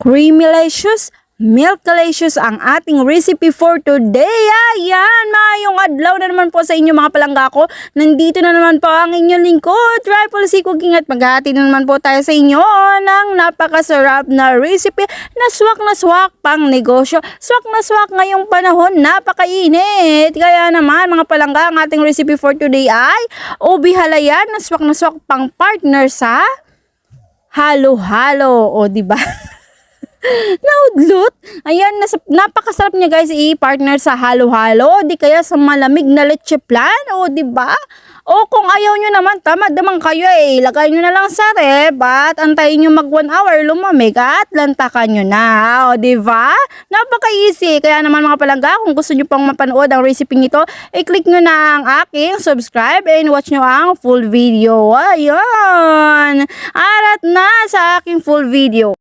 creamylicious, milkalicious ang ating recipe for today. Ayan, maayong adlaw na naman po sa inyo mga palangga ko. Nandito na naman po ang inyong lingkod, Triple C Cooking, at maghahati na naman po tayo sa inyo ng napakasarap na recipe na swak pang negosyo. Swak na swak ngayong panahon, napakainit. Kaya naman mga palangga, ang ating recipe for today ay ubi halayan na swak pang partner sa halo-halo. O diba? Naudlot. Ayan, napakasarap niya guys i-partner sa halo-halo, di kaya sa malamig na leche plan, o di ba? O kung ayaw nyo naman, tamad naman kayo lagay nyo na lang sa ref at antayin nyo mag 1 hour lumamig at lantakan nyo na, o di ba? Napaka-easy. Kaya naman mga palangga, kung gusto nyo pang mapanood ang recipe nito, i-click nyo na ang aking subscribe and watch nyo ang full video. Ayun. Arat na sa aking full video.